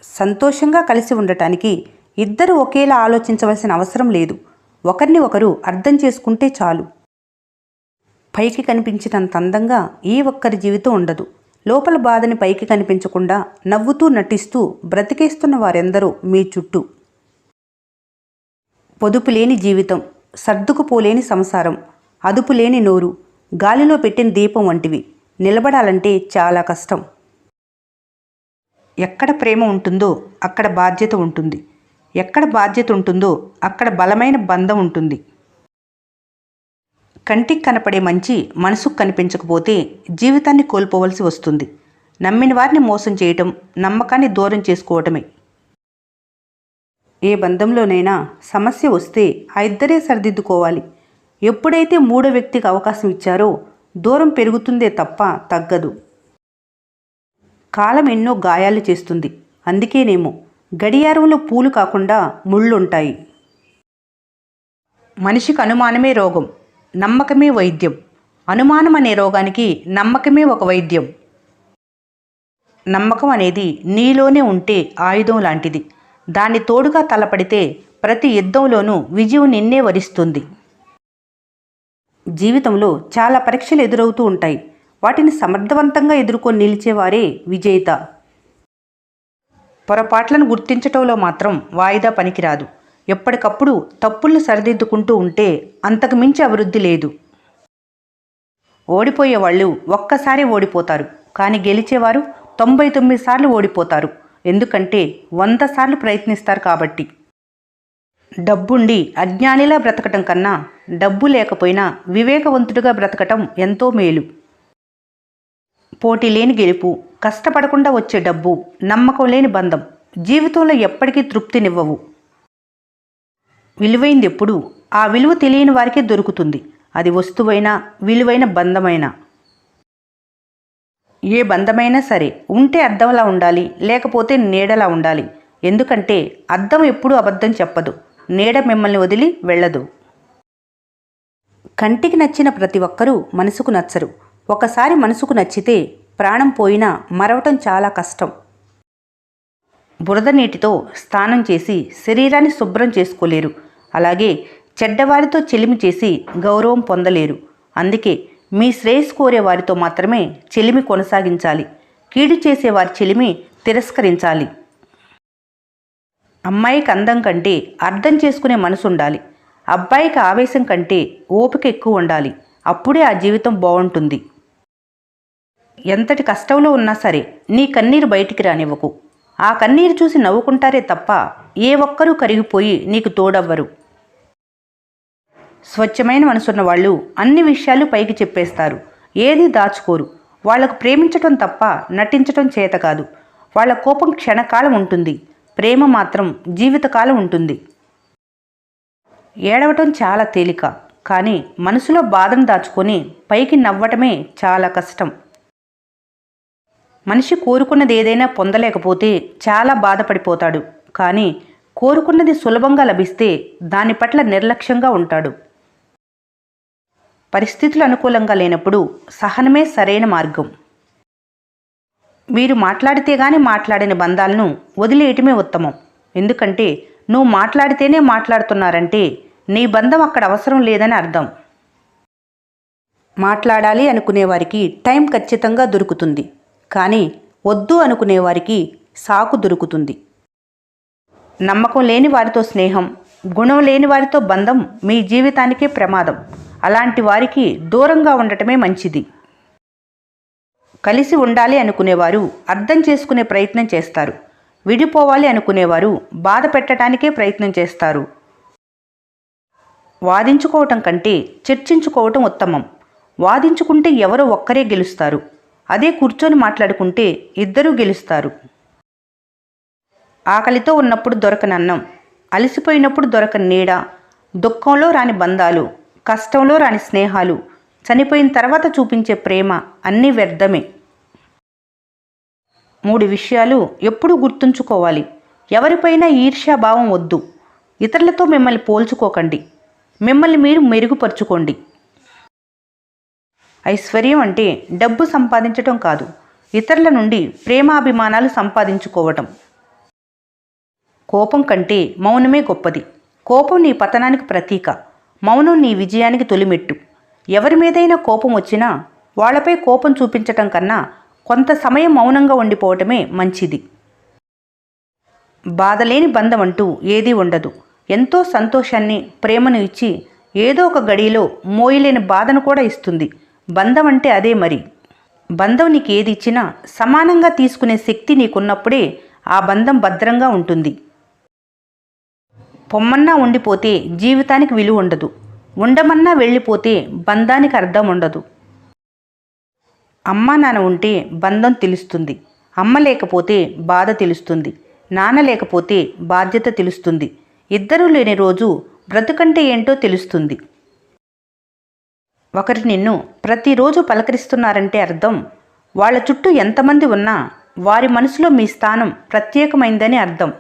సంతోషంగా కలిసి ఉండటానికి ఇద్దరు ఒకేలా ఆలోచించవలసిన అవసరం లేదు. ఒకరిని ఒకరు అర్థం చేసుకుంటే చాలు. పైకి కనిపించినంత అందంగా ఏ ఒక్కరి జీవితం ఉండదు. లోపల బాధని పైకి కనిపించకుండా నవ్వుతూ నటిస్తూ బ్రతికేస్తున్న వారెందరో మీ చుట్టూ. పొదుపు లేని జీవితం, సర్దుకుపోలేని సంసారం, అదుపు లేని నోరు, గాలిలో పెట్టిన దీపం వంటివి. నిలబడాలంటే చాలా కష్టం. ఎక్కడ ప్రేమ ఉంటుందో అక్కడ బాధ్యత ఉంటుంది. ఎక్కడ బాధ్యత ఉంటుందో అక్కడ బలమైన బంధం ఉంటుంది. కంటికి కనపడే మంచి మనసుకు కనిపించకపోతే జీవితాన్ని కోల్పోవలసి వస్తుంది. నమ్మిన వారిని మోసం చేయటం, నమ్మకాన్ని దూరం చేసుకోవటమే. ఏ బంధంలోనైనా సమస్య వస్తే ఆ ఇద్దరే సరిదిద్దుకోవాలి. ఎప్పుడైతే మూడో వ్యక్తికి అవకాశం ఇచ్చారో దూరం పెరుగుతుందే తప్ప తగ్గదు. కాలం ఎన్నో గాయాలు చేస్తుంది. అందుకేనేమో గడియారంలో పూలు కాకుండా ముళ్ళుంటాయి. మనిషికి అనుమానమే రోగం, నమ్మకమే వైద్యం. అనుమానం అనే రోగానికి నమ్మకమే ఒక వైద్యం. నమ్మకం అనేది నీలోనే ఉంటే ఆయుధం లాంటిది. దాన్ని తోడుగా తలపడితే ప్రతి యుద్ధంలోనూ విజయం నిన్నే వరిస్తుంది. జీవితంలో చాలా పరీక్షలు ఎదురవుతూ ఉంటాయి. వాటిని సమర్థవంతంగా ఎదుర్కొని నిలిచేవారే విజేత. పొరపాట్లను గుర్తించటంలో మాత్రం వాయిదా పనికిరాదు. ఎప్పటికప్పుడు తప్పులను సరిదిద్దుకుంటూ ఉంటే అంతకు మించి అభివృద్ధి లేదు. ఓడిపోయేవాళ్ళు ఒక్కసారి ఓడిపోతారు, కానీ గెలిచేవారు 99 సార్లు ఓడిపోతారు. ఎందుకంటే 100 సార్లు ప్రయత్నిస్తారు కాబట్టి. డబ్బుండి అజ్ఞానిలా బ్రతకటం కన్నా డబ్బు లేకపోయినా వివేకవంతుడిగా బ్రతకటం ఎంతో మేలు. పోటీ లేని గెలుపు, కష్టపడకుండా వచ్చే డబ్బు, నమ్మకం లేని బంధం జీవితంలో ఎప్పటికీ తృప్తినివ్వవు. విలువైంది ఎప్పుడు ఆ విలువ తెలియని వారికే దొరుకుతుంది. అది వస్తువైనా విలువైన బంధమైనా. ఏ బంధమైనా సరే ఉంటే అద్దంలా ఉండాలి, లేకపోతే నీడలా ఉండాలి. ఎందుకంటే అద్దం ఎప్పుడూ అబద్ధం చెప్పదు, నీడ మిమ్మల్ని వదిలి వెళ్ళదు. కంటికి నచ్చిన ప్రతి ఒక్కరూ మనసుకు నచ్చరు. ఒకసారి మనసుకు నచ్చితే ప్రాణం పోయినా మరవటం చాలా కష్టం. బురద నీటితో స్నానం చేసి శరీరాన్ని శుభ్రం చేసుకోలేరు. అలాగే చెడ్డవారితో చెలిమి చేసి గౌరవం పొందలేరు. అందుకే మీ శ్రేయస్సు కోరే వారితో మాత్రమే చెలిమి కొనసాగించాలి. కీడు చేసేవారి చెలిమి తిరస్కరించాలి. అమ్మాయికి అందం కంటే అర్థం చేసుకునే మనసు ఉండాలి. అబ్బాయికి ఆవేశం కంటే ఓపిక ఎక్కువ ఉండాలి. అప్పుడే ఆ జీవితం బాగుంటుంది. ఎంతటి కష్టంలో ఉన్నా సరే నీ కన్నీరు బయటికి రానివ్వకు. ఆ కన్నీరు చూసి నవ్వుకుంటారే తప్ప ఏ ఒక్కరూ కరిగిపోయి నీకు తోడవ్వరు. స్వచ్ఛమైన మనసున్న వాళ్ళు అన్ని విషయాలు పైకి చెప్పేస్తారు. ఏది దాచుకోరు. వాళ్లకు ప్రేమించటం తప్ప నటించటం చేత కాదు. వాళ్ళ కోపం క్షణకాలం ఉంటుంది, ప్రేమ మాత్రం జీవితకాలం ఉంటుంది. ఏడవటం చాలా తేలిక, కానీ మనసులో బాధను దాచుకొని పైకి నవ్వటమే చాలా కష్టం. మనిషి కోరుకున్నది ఏదైనా పొందలేకపోతే చాలా బాధపడిపోతాడు. కానీ కోరుకున్నది సులభంగా లభిస్తే దాని పట్ల నిర్లక్ష్యంగా ఉంటాడు. పరిస్థితులు అనుకూలంగా లేనప్పుడు సహనమే సరైన మార్గం. మీరు మాట్లాడితే గాని మాట్లాడిన బంధాలను వదిలేయటమే ఉత్తమం. ఎందుకంటే నువ్వు మాట్లాడితేనే మాట్లాడుతున్నారంటే నీ బంధం అక్కడ అవసరం లేదని అర్థం. మాట్లాడాలి అనుకునేవారికి టైం ఖచ్చితంగా దొరుకుతుంది, కానీ వద్దు అనుకునేవారికి సాకు దొరుకుతుంది. నమ్మకం లేని వారితో స్నేహం, గుణం లేని వారితో బంధం మీ జీవితానికే ప్రమాదం. అలాంటి వారికి దూరంగా ఉండటమే మంచిది. కలిసి ఉండాలి అనుకునేవారు అర్థం చేసుకునే ప్రయత్నం చేస్తారు. విడిపోవాలి అనుకునేవారు బాధ పెట్టడానికే ప్రయత్నం చేస్తారు. వాదించుకోవటం కంటే చర్చించుకోవటం ఉత్తమం. వాదించుకుంటే ఎవరో ఒక్కరే గెలుస్తారు. అదే కూర్చొని మాట్లాడుకుంటే ఇద్దరూ గెలుస్తారు. ఆకలితో ఉన్నప్పుడు దొరకని అన్నం, అలసిపోయినప్పుడు దొరకని నీడ, దుఃఖంలో రాని బంధాలు, కష్టంలో రాని స్నేహాలు, చనిపోయిన తర్వాత చూపించే ప్రేమ అన్నీ వ్యర్థమే. 3 విషయాలు ఎప్పుడూ గుర్తుంచుకోవాలి. ఎవరిపైనా ఈర్ష్యాభావం వద్దు. ఇతరులతో మిమ్మల్ని పోల్చుకోకండి. మిమ్మల్ని మీరు మెరుగుపరుచుకోండి. ఐశ్వర్యం అంటే డబ్బు సంపాదించటం కాదు, ఇతరుల నుండి ప్రేమాభిమానాలు సంపాదించుకోవటం. కోపం కంటే మౌనమే గొప్పది. కోపం నీ పతనానికి ప్రతీక, మౌనం నీ విజయానికి తొలిమెట్టు. ఎవరి మీదైనా కోపం వచ్చినా వాళ్ళపై కోపం చూపించటం కన్నా కొంత సమయం మౌనంగా ఉండిపోవటమే మంచిది. బాధలేని బంధం అంటూ ఏదీ ఉండదు. ఎంతో సంతోషాన్ని, ప్రేమను ఇచ్చి ఏదో ఒక గడిలో మోయలేని బాధను కూడా ఇస్తుంది. బంధం అంటే అదే మరి. బంధం నీకు ఏది ఇచ్చినా సమానంగా తీసుకునే శక్తి నీకున్నప్పుడే ఆ బంధం భద్రంగా ఉంటుంది. పొమ్మన్నా ఉండిపోతే జీవితానికి విలువ ఉండదు. ఉండమన్నా వెళ్ళిపోతే బంధానికి అర్థం ఉండదు. అమ్మా నాన్న ఉంటే బంధం తెలుస్తుంది. అమ్మ లేకపోతే బాధ తెలుస్తుంది. నాన్న లేకపోతే బాధ్యత తెలుస్తుంది. ఇద్దరూ లేని రోజు బ్రతుకంటే ఏంటో తెలుస్తుంది. ఒకరు నిన్ను ప్రతిరోజు పలకరిస్తున్నారంటే అర్థం వాళ్ళ చుట్టూ ఎంతమంది ఉన్నా వారి మనసులో మీ స్థానం ప్రత్యేకమైందని అర్థం.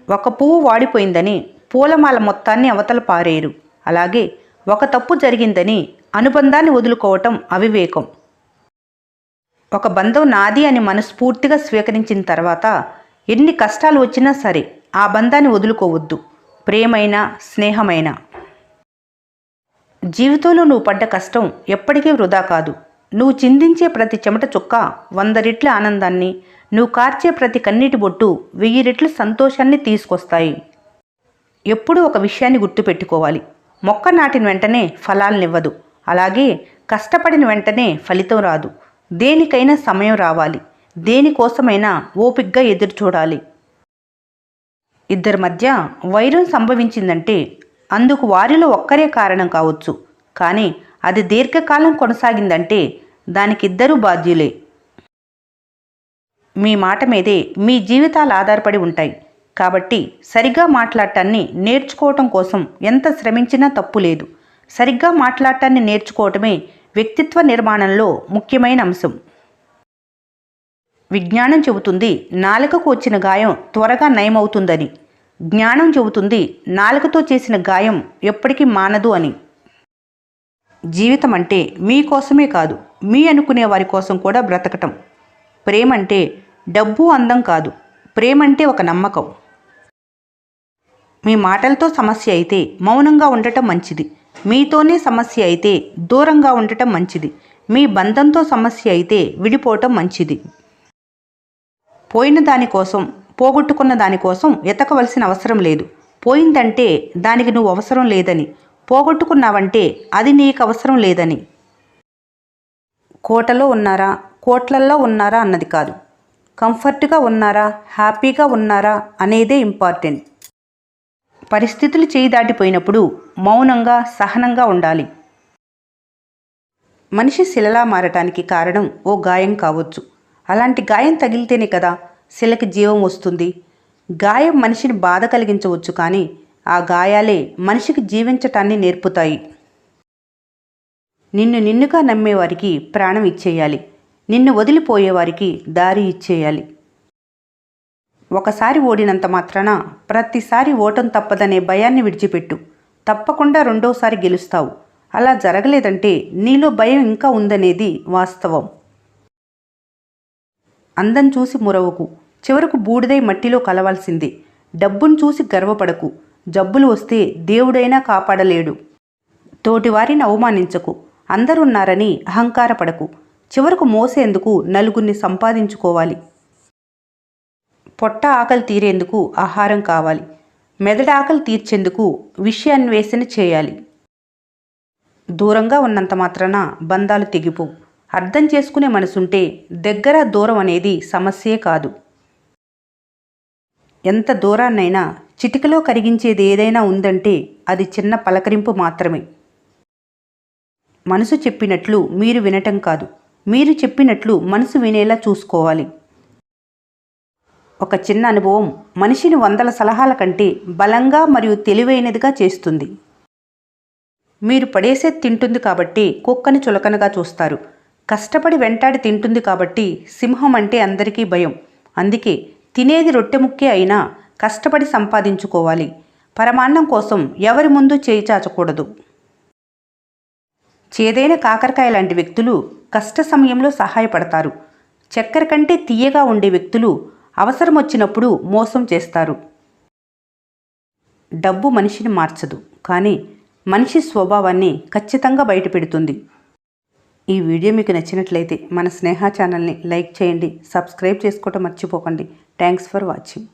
ఒక పువ్వు వాడిపోయిందని పూలమాల మొత్తాన్ని అవతల పారేరు. అలాగే ఒక తప్పు జరిగిందని అనుబంధాన్ని వదులుకోవటం అవివేకం. ఒక బంధం నాది అని మనస్ఫూర్తిగా స్వీకరించిన తర్వాత ఎన్ని కష్టాలు వచ్చినా సరే ఆ బంధాన్ని వదులుకోవద్దు. ప్రేమైనా స్నేహమైనా. జీవితంలో నువ్వు పడ్డ కష్టం ఎప్పటికీ వృధా కాదు. నువ్వు చిందించే ప్రతి చెమట చుక్క 100 రెట్ల ఆనందాన్ని, నువ్వు కార్చే ప్రతి కన్నీటి బొట్టు 1000 రెట్ల సంతోషాన్ని తీసుకొస్తాయి. ఎప్పుడూ ఒక విషయాన్ని గుర్తుపెట్టుకోవాలి. మొక్క నాటిన వెంటనే ఫలాలనివ్వదు. అలాగే కష్టపడిన వెంటనే ఫలితం రాదు. దేనికైనా సమయం రావాలి. దేనికోసమైనా ఓపిగ్గా ఎదురు చూడాలి. ఇద్దరి మధ్య వైరం సంభవించిందంటే అందుకు వారిలో ఒక్కరే కారణం కావచ్చు. కానీ అది దీర్ఘకాలం కొనసాగిందంటే దానికి ఇద్దరూ బాధ్యులే. మీ మాట మీదే మీ జీవితాలు ఆధారపడి ఉంటాయి. కాబట్టి సరిగ్గా మాట్లాడటాన్ని నేర్చుకోవటం కోసం ఎంత శ్రమించినా తప్పు లేదు. సరిగ్గా మాట్లాడటాన్ని నేర్చుకోవటమే వ్యక్తిత్వ నిర్మాణంలో ముఖ్యమైన అంశం. విజ్ఞానం చెబుతుంది నాలుకకు వచ్చిన గాయం త్వరగా నయమవుతుందని. జ్ఞానం చెబుతుంది నాలుకతో చేసిన గాయం ఎప్పటికీ మానదు అని. జీవితం అంటే మీకోసమే కాదు, మీ అనుకునే వారి కోసం కూడా బ్రతకటం. ప్రేమంటే డబ్బు అందం కాదు. ప్రేమంటే ఒక నమ్మకం. మీ మాటలతో సమస్య అయితే మౌనంగా ఉండటం మంచిది. మీతోనే సమస్య అయితే దూరంగా ఉండటం మంచిది. మీ బంధంతో సమస్య అయితే విడిపోవటం మంచిది. పోయిన దానికోసం, పోగొట్టుకున్న దానికోసం ఎతకవలసిన అవసరం లేదు. పోయిందంటే దానికి నువ్వు అవసరం లేదని, పోగొట్టుకున్నావంటే అది నీకు అవసరం లేదని. కోటలో ఉన్నారా, కోట్లల్లో ఉన్నారా అన్నది కాదు, కంఫర్ట్గా ఉన్నారా, హ్యాపీగా ఉన్నారా అనేదే ఇంపార్టెంట్. పరిస్థితులు చేయి దాటిపోయినప్పుడు మౌనంగా, సహనంగా ఉండాలి. మనిషి శిలలా మారటానికి కారణం ఓ గాయం కావచ్చు. అలాంటి గాయం తగిలితేనే కదా శిలకి జీవం వస్తుంది. గాయం మనిషిని బాధ కలిగించవచ్చు, కానీ ఆ గాయాలే మనిషికి జీవించటాన్ని నేర్పుతాయి. నిన్నుగా నమ్మేవారికి ప్రాణం ఇచ్చేయాలి. నిన్ను వదిలిపోయేవారికి దారి ఇచ్చేయాలి. ఒకసారి ఓడినంత మాత్రాన ప్రతిసారి ఓటం తప్పదనే భయాన్ని విడిచిపెట్టు. తప్పకుండా రెండోసారి గెలుస్తావు. అలా జరగలేదంటే నీలో భయం ఇంకా ఉందనేది వాస్తవం. అందం చూసి మురవకు. చివరకు బూడిదై మట్టిలో కలవాల్సిందే. డబ్బును చూసి గర్వపడకు. జబ్బులు వస్తే దేవుడైనా కాపాడలేడు. తోటివారిని అవమానించకు. అందరున్నారని అహంకారపడకు. చివరకు మోసేందుకు నలుగురిని సంపాదించుకోవాలి. పొట్ట ఆకలి తీరేందుకు ఆహారం కావాలి. మెదడు ఆకలి తీర్చేందుకు విషయాన్వేషణ చేయాలి. దూరంగా ఉన్నంత మాత్రాన బంధాలు తెగిపోవు. అర్థం చేసుకునే మనసుంటే దగ్గర దూరం అనేది సమస్యే కాదు. ఎంత దూరాన్నైనా చిటికలో కరిగించేది ఏదైనా ఉందంటే అది చిన్న పలకరింపు మాత్రమే. మనసు చెప్పినట్లు మీరు వినటం కాదు, మీరు చెప్పినట్లు మనసు వినేలా చూసుకోవాలి. ఒక చిన్న అనుభవం మనిషిని 100 సలహాల కంటే బలంగా మరియు తెలివైనదిగా చేస్తుంది. మీరు పడేసేది తింటుంది కాబట్టి కుక్కని చులకనగా చూస్తారు. కష్టపడి వెంటాడి తింటుంది కాబట్టి సింహం అంటే అందరికీ భయం. అందుకే తినేది రొట్టె ముక్కే అయినా కష్టపడి సంపాదించుకోవాలి. పరమాన్నం కోసం ఎవరి ముందు చేయి చాచకూడదు. చేదైన కాకరకాయ లాంటి వ్యక్తులు కష్ట సమయంలో సహాయపడతారు. చక్కెర కంటే తీయగా ఉండే వ్యక్తులు అవసరం వచ్చినప్పుడు మోసం చేస్తారు. డబ్బు మనిషిని మార్చదు, కానీ మనిషి స్వభావాన్ని ఖచ్చితంగా బయటపెడుతుంది. ఈ వీడియో మీకు నచ్చినట్లయితే మన స్నేహ ఛానల్ని లైక్ చేయండి, సబ్స్క్రైబ్ చేసుకోవడం మర్చిపోకండి. Thanks for watching.